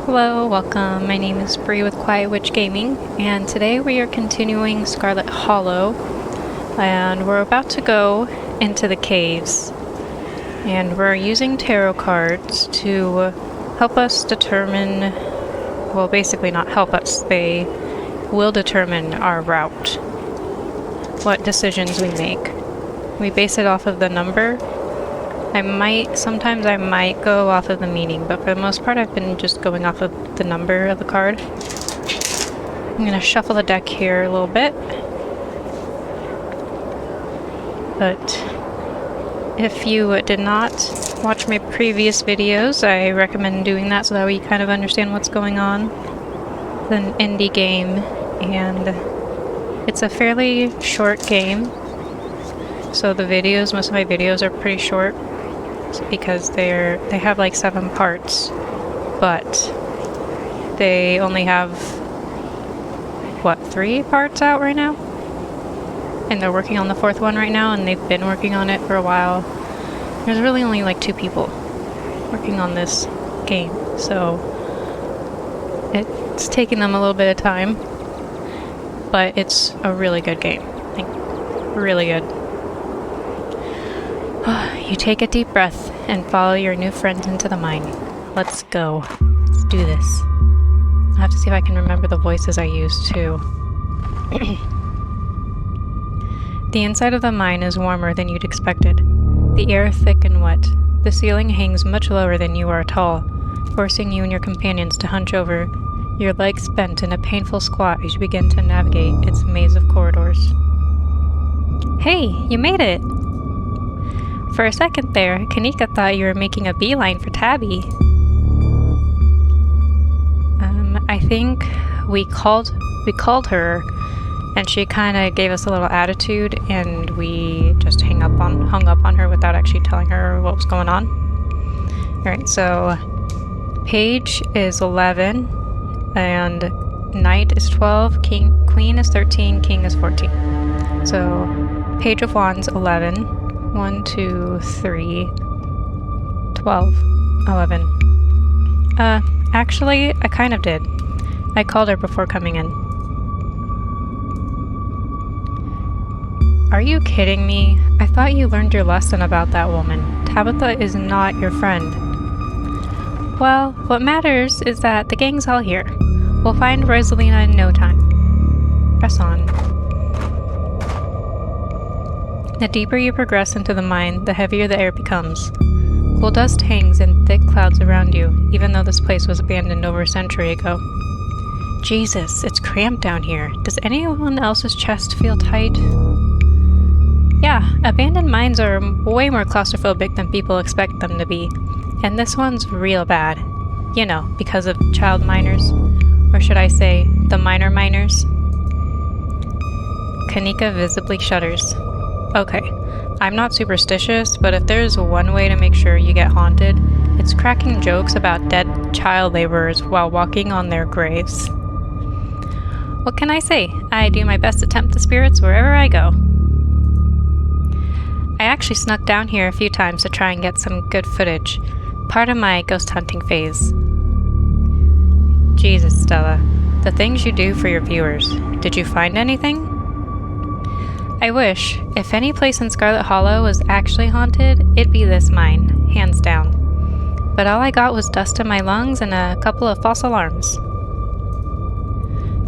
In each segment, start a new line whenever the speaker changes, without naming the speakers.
Hello, welcome. My name is Bree with Quiet Witch Gaming, and today we are continuing Scarlet Hollow, and we're about to go into the caves, and we're using tarot cards to help us determine, well, basically not help us, they will determine our route, what decisions we make. We base it off of the number. Sometimes I might go off of the meaning, but for the most part I've been just going off of the number of the card. I'm going to shuffle the deck here a little bit. But if you did not watch my previous videos, I recommend doing that so that we kind of understand what's going on. It's an indie game, and it's a fairly short game. So most of my videos are pretty short. Because they have like 7 parts, but they only have 3 parts out right now, and they're working on the 4th one right now, and they've been working on it for a while. There's really only like 2 people working on this game, so it's taking them a little bit of time, but it's a really good game. Like, really good. You take a deep breath and follow your new friends into the mine. Let's go. Let's do this. I have to see if I can remember the voices I used too. The inside of the mine is warmer than you'd expected. The air thick and wet. The ceiling hangs much lower than you are tall, forcing you and your companions to hunch over, your legs bent in a painful squat as you begin to navigate its maze of corridors. Hey, you made it! For a second there, Kanika thought you were making a beeline for Tabby. I think we called her, and she kind of gave us a little attitude, and we just hung up on her without actually telling her what was going on. Alright, so page is 11, and knight is 12, queen is 13, king is 14. So page of wands 11. 1, 2, 3, 12, 11. Actually, I kind of did. I called her before coming in. Are you kidding me? I thought you learned your lesson about that woman. Tabitha is not your friend. Well, what matters is that the gang's all here. We'll find Rosalina in no time. Press on. The deeper you progress into the mine, the heavier the air becomes. Cool dust hangs in thick clouds around you, even though this place was abandoned over a century ago. Jesus, it's cramped down here. Does anyone else's chest feel tight? Yeah, abandoned mines are way more claustrophobic than people expect them to be. And this one's real bad. You know, because of child miners. Or should I say, the minor miners? Kanika visibly shudders. Okay, I'm not superstitious, but if there's one way to make sure you get haunted, it's cracking jokes about dead child laborers while walking on their graves. What can I say? I do my best to tempt the spirits wherever I go. I actually snuck down here a few times to try and get some good footage, part of my ghost hunting phase. Jesus, Stella, the things you do for your viewers. Did you find anything? I wish. If any place in Scarlet Hollow was actually haunted, it'd be this mine, hands down. But all I got was dust in my lungs and a couple of false alarms.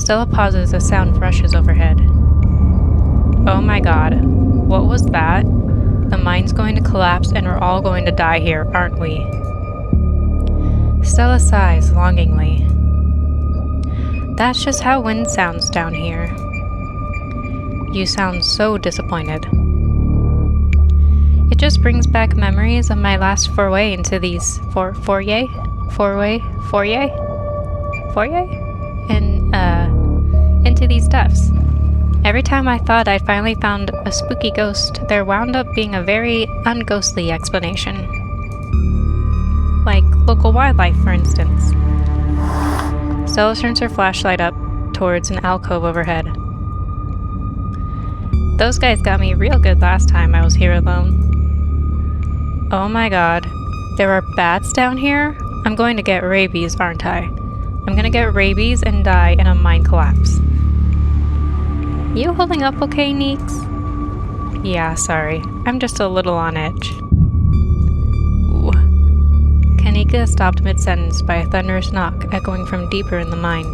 Stella pauses as sound rushes overhead. Oh my god, what was that? The mine's going to collapse and we're all going to die here, aren't we? Stella sighs longingly. That's just how wind sounds down here. You sound so disappointed. It just brings back memories of my last foray into these foray into these depths. Every time I thought I'd finally found a spooky ghost, there wound up being a very unghostly explanation. Like local wildlife, for instance. Stella turns her flashlight up towards an alcove overhead. Those guys got me real good last time I was here alone. Oh my god, there are bats down here? I'm going to get rabies, aren't I? I'm gonna get rabies and die in a mine collapse. You holding up okay, Neeks? Yeah, sorry. I'm just a little on edge. Ooh. Kanika stopped mid-sentence by a thunderous knock echoing from deeper in the mine.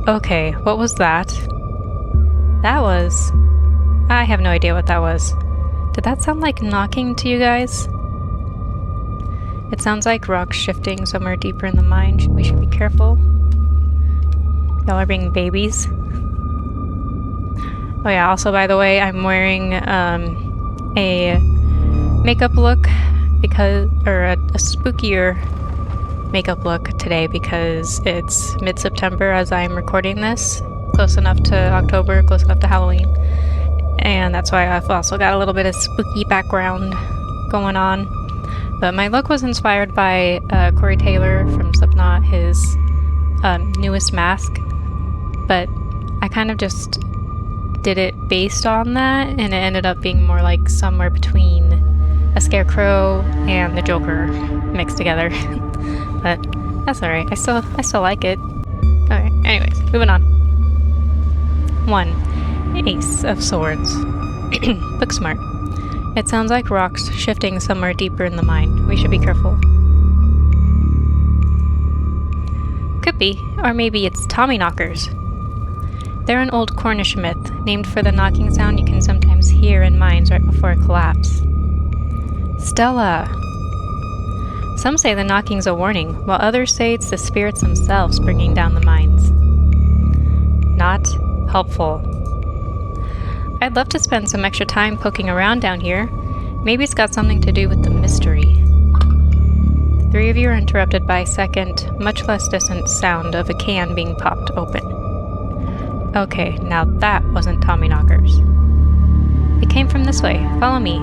Okay, what was that? That was... I have no idea what that was. Did that sound like knocking to you guys? It sounds like rocks shifting somewhere deeper in the mine. We should be careful. Y'all are being babies. Oh yeah, also by the way, I'm wearing a makeup look because, or a spookier makeup look today because it's mid-September as I'm recording this. Close enough to October, close enough to Halloween. And that's why I've also got a little bit of spooky background going on. But my look was inspired by Corey Taylor from Slipknot, his newest mask. But I kind of just did it based on that, and it ended up being more like somewhere between a scarecrow and the Joker mixed together. But that's alright. I still like it. Okay, anyways, moving on. 1. Ace of Swords. Book smart. It sounds like rocks shifting somewhere deeper in the mine. We should be careful. Could be, or maybe it's Tommyknockers. They're an old Cornish myth, named for the knocking sound you can sometimes hear in mines right before a collapse. Stella! Some say the knocking's a warning, while others say it's the spirits themselves bringing down the mines. Not helpful. I'd love to spend some extra time poking around down here. Maybe it's got something to do with the mystery. The three of you are interrupted by a second, much less distant sound of a can being popped open. Okay, now that wasn't Tommyknockers. It came from this way. Follow me.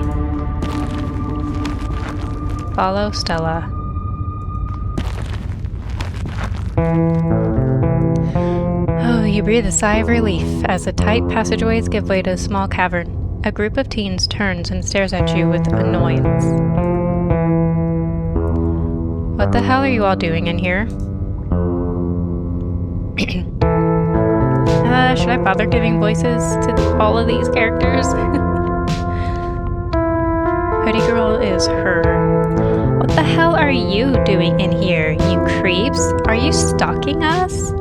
Follow Stella. Oh, you breathe a sigh of relief as the tight passageways give way to a small cavern. A group of teens turns and stares at you with annoyance. What the hell are you all doing in here? Should I bother giving voices to all of these characters? Hoodie Girl is her. What the hell are you doing in here, you creeps? Are you stalking us?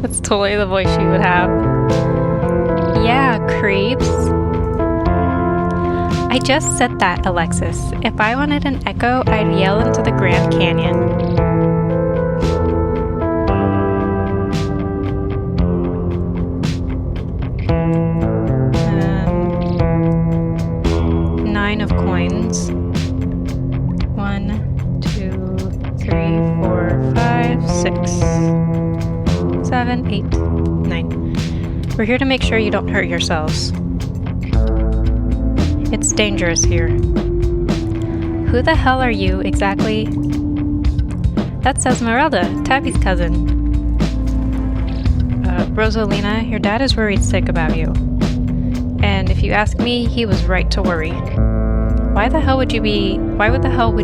That's totally the voice she would have. Yeah, creeps. I just said that, Alexis. If I wanted an echo, I'd yell into the Grand Canyon. 9 of coins. 1, 2, 3, 4, 5, 6, 7, 8, 9. We're here to make sure you don't hurt yourselves. It's dangerous here. Who the hell are you, exactly? That's Esmeralda, Tabby's cousin. Rosalina, your dad is worried sick about you. And if you ask me, he was right to worry. Why the hell would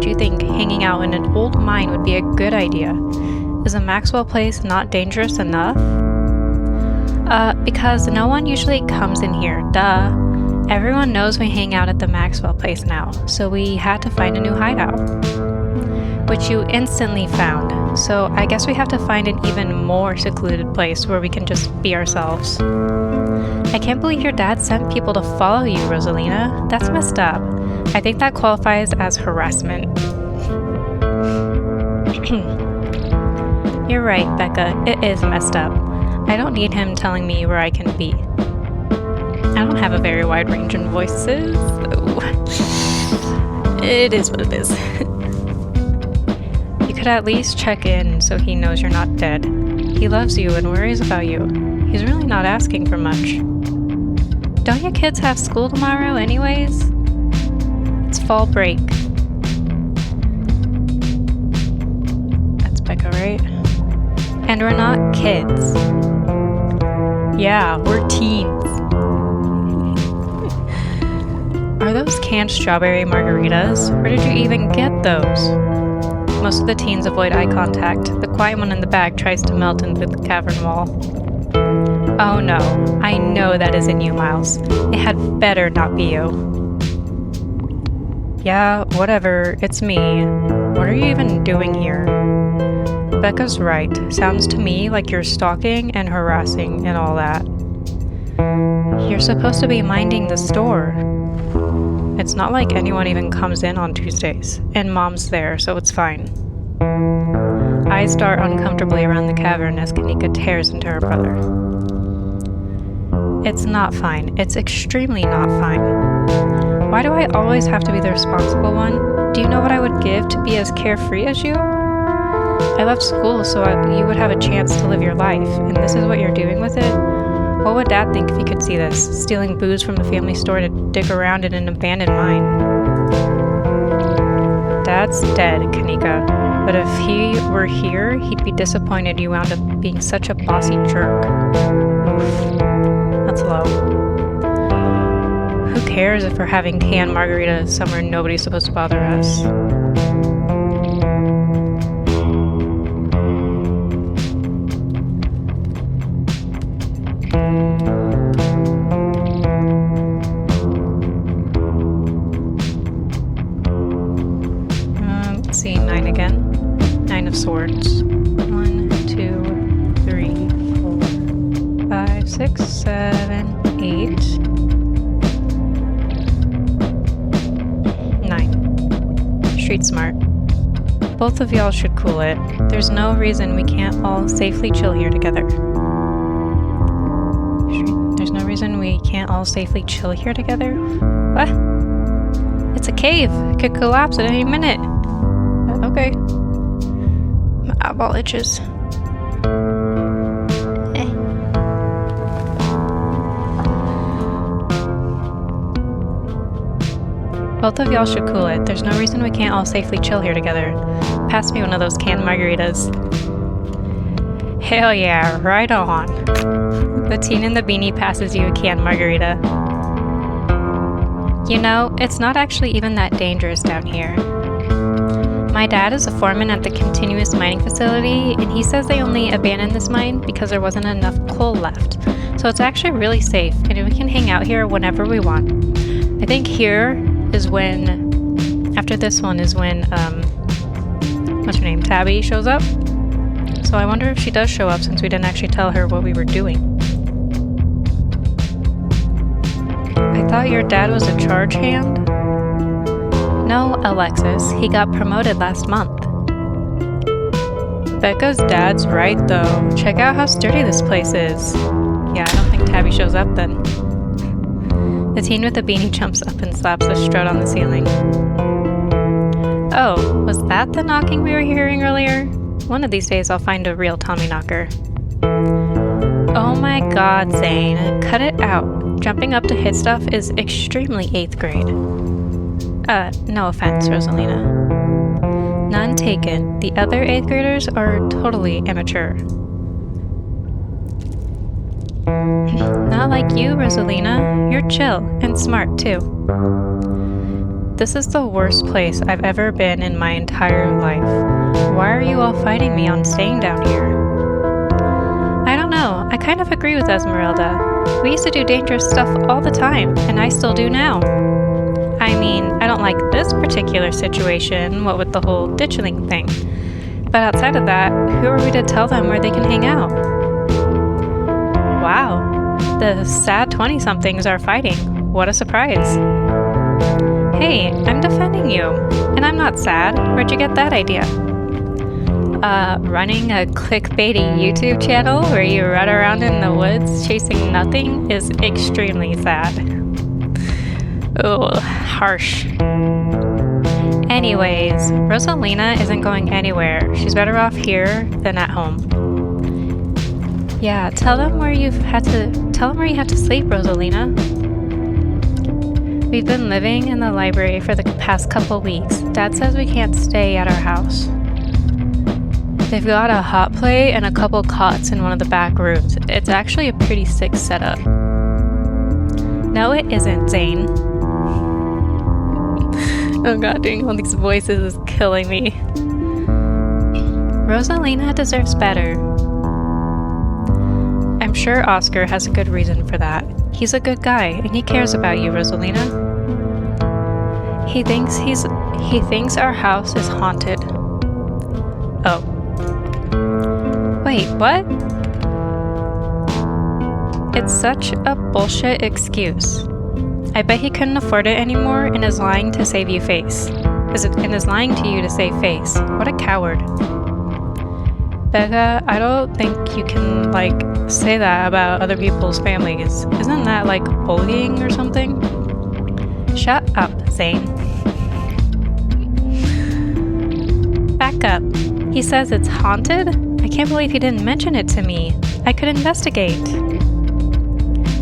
you think hanging out in an old mine would be a good idea? Is a Maxwell place not dangerous enough? Because no one usually comes in here, duh. Everyone knows we hang out at the Maxwell place now, so we had to find a new hideout. Which you instantly found, so I guess we have to find an even more secluded place where we can just be ourselves. I can't believe your dad sent people to follow you, Rosalina. That's messed up. I think that qualifies as harassment. You're right, Becca. It is messed up. I don't need him telling me where I can be. I don't have a very wide range in voices, so it is what it is. You could at least check in so he knows you're not dead. He loves you and worries about you. He's really not asking for much. Don't you kids have school tomorrow anyways? It's fall break. That's Becca, right? And we're not kids. Yeah, we're teens. Are those canned strawberry margaritas? Where did you even get those? Most of the teens avoid eye contact. The quiet one in the back tries to melt into the cavern wall. Oh no, I know that isn't you, Miles. It had better not be you. Yeah, whatever, it's me. What are you even doing here? Becca's right. Sounds to me like you're stalking and harassing and all that. You're supposed to be minding the store. It's not like anyone even comes in on Tuesdays, and Mom's there, so it's fine. Eyes dart uncomfortably around the cavern as Kanika tears into her brother. It's not fine. It's extremely not fine. Why do I always have to be the responsible one? Do you know what I would give to be as carefree as you? I left school so you would have a chance to live your life, and this is what you're doing with it? What would Dad think if he could see this? Stealing booze from the family store to dig around in an abandoned mine. Dad's dead, Kanika. But if he were here, he'd be disappointed you wound up being such a bossy jerk. Oof. That's low. Who cares if we're having canned margaritas somewhere nobody's supposed to bother us? Let's see, 9 again. 9 of swords. 1, 2, 3, 4, 5, 6, 7, 8. 9. Street smart. Both of y'all should cool it. There's no reason we can't all safely chill here together. There's no reason we can't all safely chill here together? What? It's a cave. It could collapse at any minute. Okay. My eyeball itches. Both of y'all should cool it. There's no reason we can't all safely chill here together. Pass me one of those canned margaritas. Hell yeah, right on. The teen in the beanie passes you a canned margarita. You know, it's not actually even that dangerous down here. My dad is a foreman at the continuous mining facility, and he says they only abandoned this mine because there wasn't enough coal left. So it's actually really safe, and we can hang out here whenever we want. I think here is when, after this one is when, what's her name, Tabby shows up. So I wonder if she does show up since we didn't actually tell her what we were doing. I thought your dad was a charge hand? No, Alexis, he got promoted last month. Becca's dad's right though. Check out how sturdy this place is. Yeah, I don't think Tabby shows up then. The teen with the beanie jumps up and slaps the strut on the ceiling. Oh, was that the knocking we were hearing earlier? One of these days I'll find a real Tommyknocker. Oh my god, Zane, cut it out. Jumping up to hit stuff is extremely 8th grade. No offense, Rosalina. None taken. The other 8th graders are totally immature. Not like you, Rosalina. You're chill and smart, too. This is the worst place I've ever been in my entire life. Why are you all fighting me on staying down here? I don't know. I kind of agree with Esmeralda. We used to do dangerous stuff all the time, and I still do now. I mean, I don't like this particular situation, what with the whole ditchling thing. But outside of that, who are we to tell them where they can hang out? Wow, the sad 20-somethings are fighting. What a surprise. Hey, I'm defending you. And I'm not sad. Where'd you get that idea? Running a clickbaity YouTube channel where you run around in the woods chasing nothing is extremely sad. Oh, harsh. Anyways, Rosalina isn't going anywhere. She's better off here than at home. Yeah, tell them where you had to sleep, Rosalina. We've been living in the library for the past couple weeks. Dad says we can't stay at our house. They've got a hot plate and a couple cots in one of the back rooms. It's actually a pretty sick setup. No, it isn't, Zane. Oh god, doing all these voices is killing me. Rosalina deserves better. I'm sure Oscar has a good reason for that. He's a good guy, and he cares about you, Rosalina. He thinks our house is haunted. Oh. Wait, what? It's such a bullshit excuse. I bet he couldn't afford it anymore and is lying to save you face. And is lying to you to save face. What a coward. Becca, I don't think you can, say that about other people's families. Isn't that, bullying or something? Shut up, Zane. Back up. He says it's haunted? I can't believe he didn't mention it to me. I could investigate.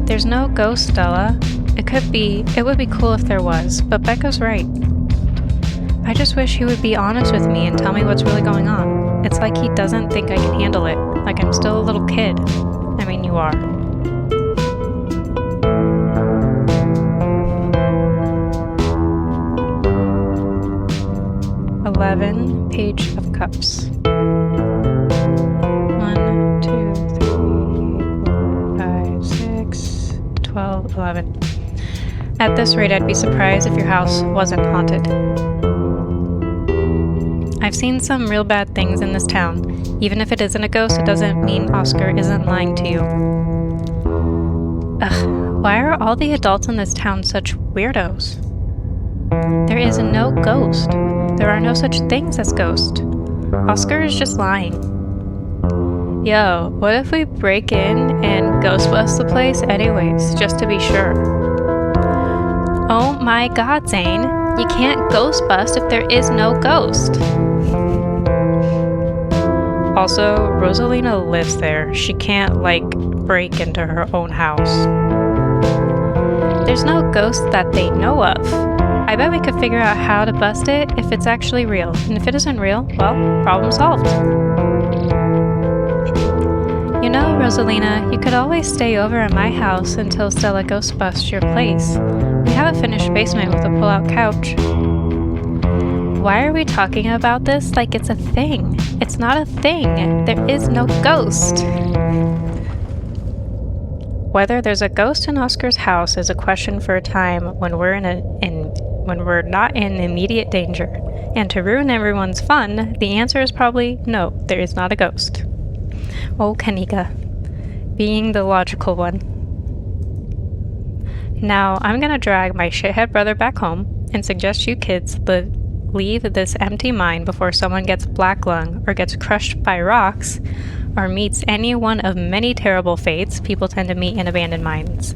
There's no ghost, Stella. It would be cool if there was, but Becca's right. I just wish he would be honest with me and tell me what's really going on. It's like he doesn't think I can handle it, like I'm still a little kid. I mean, you are. Page of Cups. 1, 2, 3, 4, 5, 6, 12, 11. At this rate, I'd be surprised if your house wasn't haunted. I've seen some real bad things in this town. Even if it isn't a ghost, it doesn't mean Oscar isn't lying to you. Ugh, why are all the adults in this town such weirdos? There is no ghost. There are no such things as ghosts. Oscar is just lying. Yo, what if we break in and ghost bust the place anyways, just to be sure? Oh my god, Zane. You can't ghost bust if there is no ghost. Also, Rosalina lives there. She can't, break into her own house. There's no ghost that they know of. I bet we could figure out how to bust it if it's actually real. And if it isn't real, well, problem solved. You know, Rosalina, you could always stay over at my house until Stella ghost busts your place. We have a finished basement with a pull-out couch. Why are we talking about this like it's a thing? It's not a thing. There is no ghost. Whether there's a ghost in Oscar's house is a question for a time when we're not in immediate danger. And to ruin everyone's fun, the answer is probably no, there is not a ghost. Oh, Kanika, being the logical one. Now, I'm gonna drag my shithead brother back home and suggest you kids leave this empty mine before someone gets black lung or gets crushed by rocks or meets any one of many terrible fates people tend to meet in abandoned mines.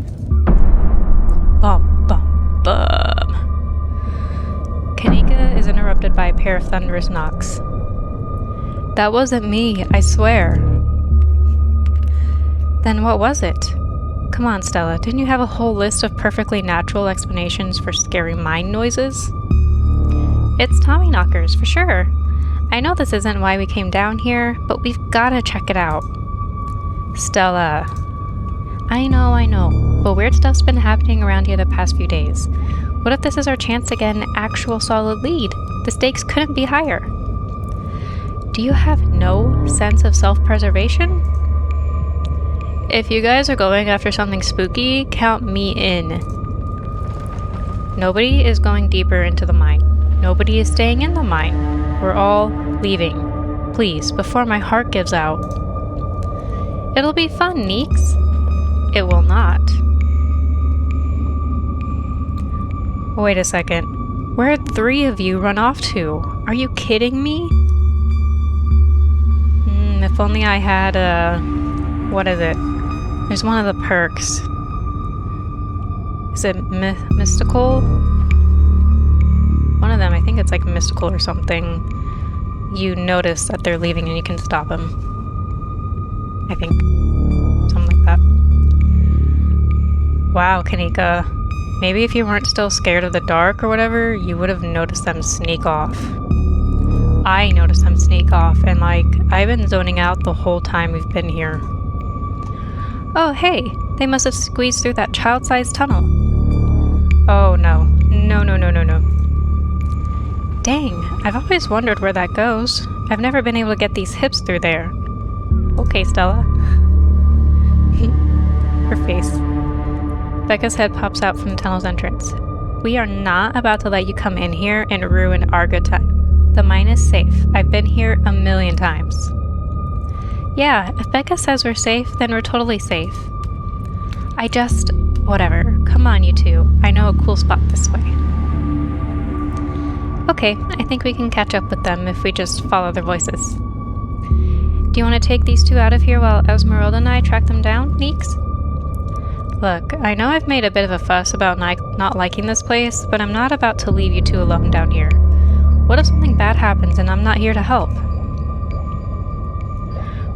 Bum, bum, bum. Kanika is interrupted by a pair of thunderous knocks. That wasn't me, I swear. Then what was it? Come on, Stella, didn't you have a whole list of perfectly natural explanations for scary mine noises? It's Tommyknockers, for sure. I know this isn't why we came down here, but we've gotta check it out. Stella. I know, but weird stuff's been happening around here the past few days. What if this is our chance to get an actual solid lead? The stakes couldn't be higher. Do you have no sense of self-preservation? If you guys are going after something spooky, count me in. Nobody is going deeper into the mine. Nobody is staying in the mine. We're all leaving. Please, before my heart gives out. It'll be fun, Neeks. It will not. Wait a second. Where'd 3 of you run off to? Are you kidding me? If only I had what is it? There's one of the perks. Is it mystical? One of them, I think it's mystical or something. You notice that they're leaving and you can stop them. I think. Something like that. Wow, Kanika. Maybe if you weren't still scared of the dark or whatever, you would have noticed them sneak off. I noticed them sneak off, and I've been zoning out the whole time we've been here. Oh, hey, they must have squeezed through that child-sized tunnel. Oh, no. No. Dang, I've always wondered where that goes. I've never been able to get these hips through there. Okay, Stella. Her face. Becca's head pops out from the tunnel's entrance. We are not about to let you come in here and ruin our good time. The mine is safe. I've been here a million times. Yeah, if Becca says we're safe, then we're totally safe. Whatever. Come on, you two. I know a cool spot this way. Okay, I think we can catch up with them if we just follow their voices. Do you want to take these two out of here while Esmeralda and I track them down, Neeks? Look, I know I've made a bit of a fuss about not liking this place, but I'm not about to leave you two alone down here. What if something bad happens and I'm not here to help?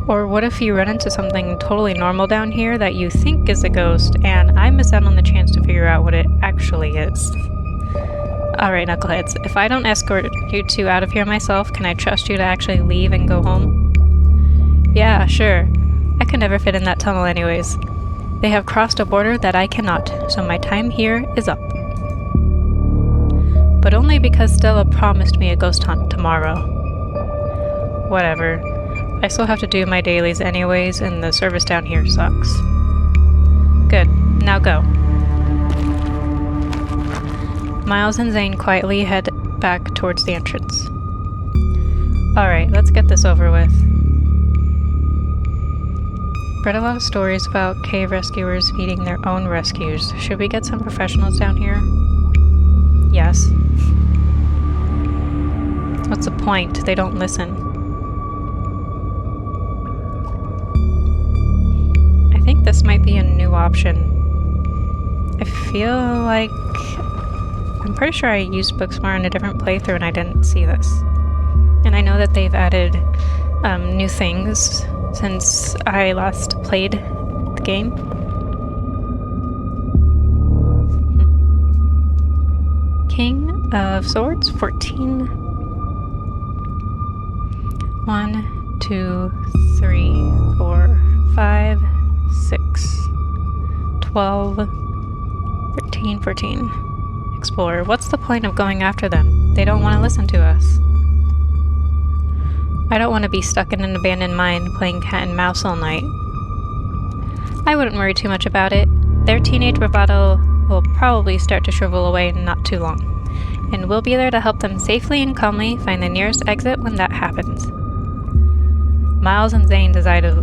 Or what if you run into something totally normal down here that you think is a ghost, and I miss out on the chance to figure out what it actually is? Alright, knuckleheads, if I don't escort you two out of here myself, can I trust you to actually leave and go home? Yeah, sure. I could never fit in that tunnel anyways. They have crossed a border that I cannot, so my time here is up. But only because Stella promised me a ghost hunt tomorrow. Whatever. I still have to do my dailies anyways, and the service down here sucks. Good. Now go. Miles and Zane quietly head back towards the entrance. Alright, let's get this over with. Read a lot of stories about cave rescuers needing their own rescues. Should we get some professionals down here? Yes. What's the point? They don't listen. I think this might be a new option. I feel like... I'm pretty sure I used Booksmart in a different playthrough and I didn't see this. And I know that they've added new things since I last played the game. King of Swords, 14. 1, 2, 3, 4, 5, 6, 12, 13, 14. Explorer. What's the point of going after them? They don't want to listen to us. I don't want to be stuck in an abandoned mine playing cat and mouse all night. I wouldn't worry too much about it. Their teenage bravado will probably start to shrivel away in not too long, and we'll be there to help them safely and calmly find the nearest exit when that happens. Miles and Zane decided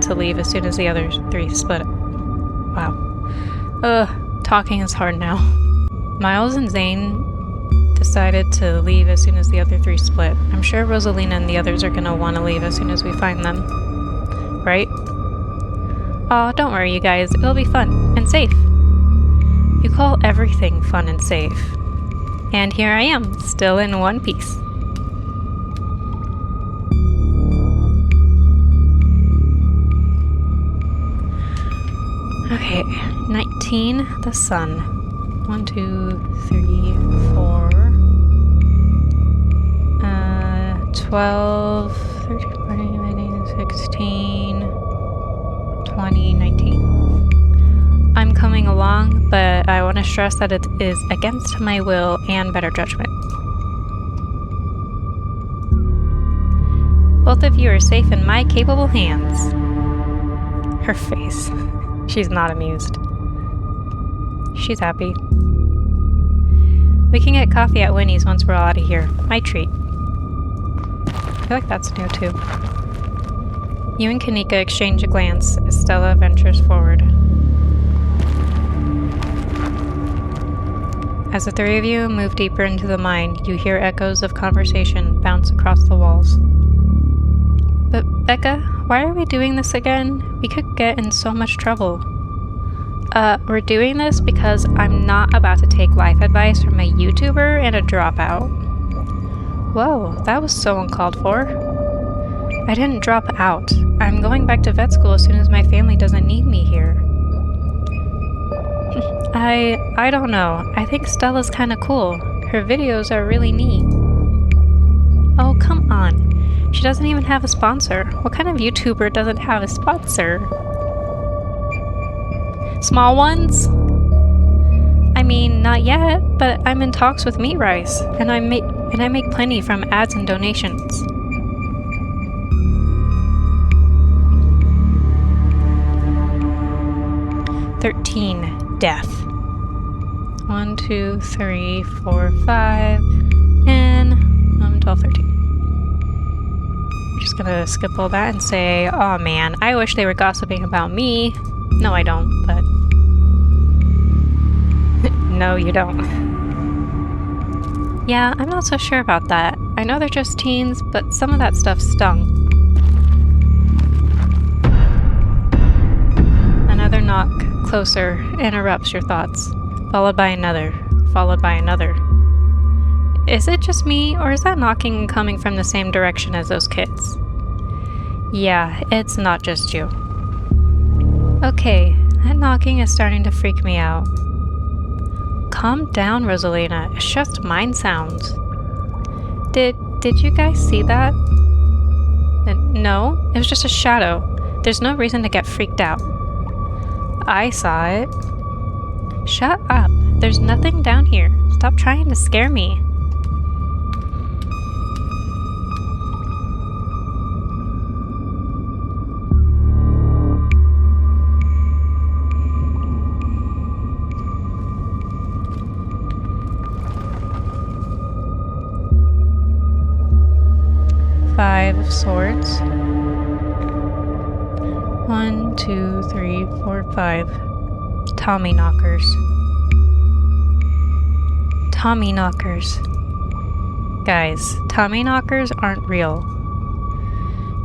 to leave as soon as the other three split up. Wow. Talking is hard now. Miles and Zane decided to leave as soon as the other three split. I'm sure Rosalina and the others are gonna want to leave as soon as we find them. Right? Aw, don't worry you guys, it'll be fun and safe. You call everything fun and safe. And here I am, still in one piece. Okay, 19, the sun. 1, 2, 3, 4, 12, 13, 14, 15, 16, 20, 19. I'm coming along, but I want to stress that it is against my will and better judgment. Both of you are safe in my capable hands. Her face. She's not amused. She's happy. We can get coffee at Winnie's once we're all out of here. My treat. I feel like that's new too. You and Kanika exchange a glance as Stella ventures forward. As the three of you move deeper into the mine, you hear echoes of conversation bounce across the walls. But Becca, why are we doing this again? We could get in so much trouble. We're doing this because I'm not about to take life advice from a YouTuber and a dropout. Whoa, that was so uncalled for. I didn't drop out. I'm going back to vet school as soon as my family doesn't need me here. I don't know. I think Stella's kinda cool. Her videos are really neat. Oh, come on. She doesn't even have a sponsor. What kind of YouTuber doesn't have a sponsor? Small ones? I mean, not yet, but I'm in talks with Meat Rice, and and I make plenty from ads and donations. Death. 1, 2, 3, 4, 5, 10, 11, 12, 13. I'm just gonna skip all that and say, oh man, I wish they were gossiping about me. No, I don't, but... No, you don't. Yeah, I'm not so sure about that. I know they're just teens, but some of that stuff stung. Another knock. Closer interrupts your thoughts, followed by another, followed by another. Is it just me, or is that knocking coming from the same direction as those kids? Yeah, it's not just you. Okay, that knocking is starting to freak me out. Calm down, Rosalina. It's just mind sounds. Did you guys see that? No, it was just a shadow. There's no reason to get freaked out. I saw it. Shut up. There's nothing down here. Stop trying to scare me. Five of Swords. 1, 2, 3, 4, 5. Tommy knockers. Tommy knockers. Guys, Tommy knockers aren't real.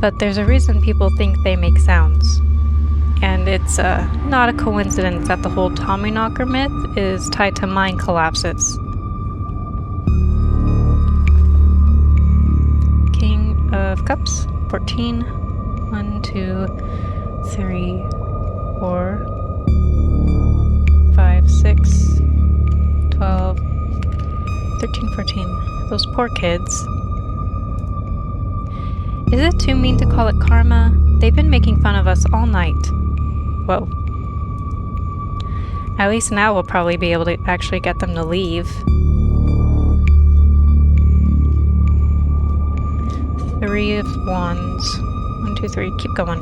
But there's a reason people think they make sounds. And it's not a coincidence that the whole Tommy knocker myth is tied to mind collapses. King of Cups, 14. 1, 2, 3, 4, 5, 6, 12, 13, 14. Those poor kids. Is it too mean to call it karma? They've been making fun of us all night. Whoa. At least now we'll probably be able to actually get them to leave. 3 of Wands. 1, 2, 3. Keep going.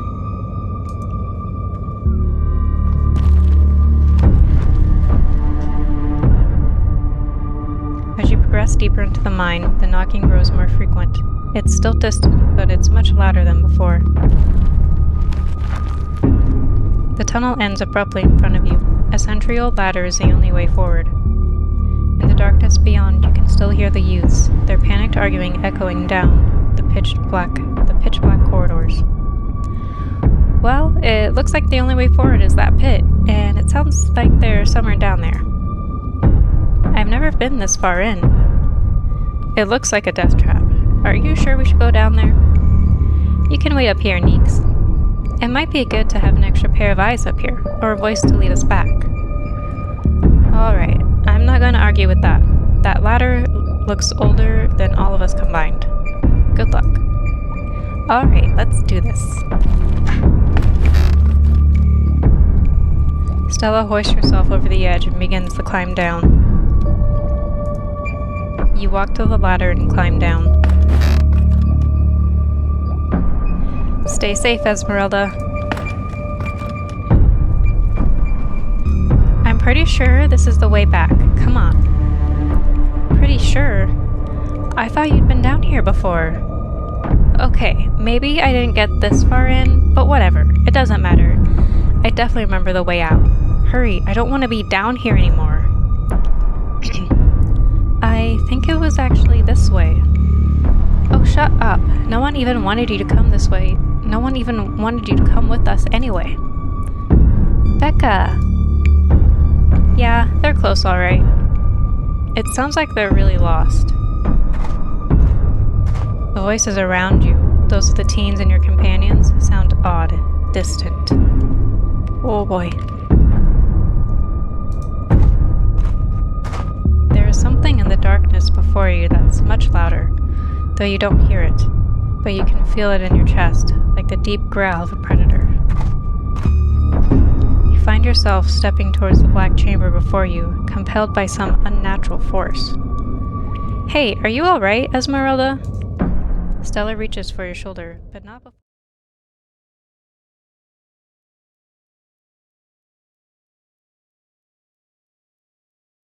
As you progress deeper into the mine, the knocking grows more frequent. It's still distant, but it's much louder than before. The tunnel ends abruptly in front of you. A century-old ladder is the only way forward. In the darkness beyond, you can still hear the youths, their panicked arguing echoing down the pitch black corridors. Well, it looks like the only way forward is that pit, and it sounds like they're somewhere down there. I've never been this far in. It looks like a death trap. Are you sure we should go down there? You can wait up here, Neeks. It might be good to have an extra pair of eyes up here, or a voice to lead us back. Alright, I'm not going to argue with that. That ladder looks older than all of us combined. Good luck. Alright, let's do this. Stella hoists herself over the edge and begins the climb down. You walk to the ladder and climb down. Stay safe, Esmeralda. I'm pretty sure this is the way back. Come on. Pretty sure? I thought you'd been down here before. Okay, maybe I didn't get this far in, but whatever. It doesn't matter. I definitely remember the way out. Hurry, I don't want to be down here anymore. I think it was actually this way. Oh, shut up. No one even wanted you to come this way. No one even wanted you to come with us anyway. Becca! Yeah, they're close alright. It sounds like they're really lost. The voices around you, those of the teens and your companions, sound odd, distant. Oh boy. There is something in the darkness before you that's much louder, though you don't hear it, but you can feel it in your chest, like the deep growl of a predator. You find yourself stepping towards the black chamber before you, compelled by some unnatural force. Hey, are you alright, Esmeralda? Stella reaches for your shoulder, but not before.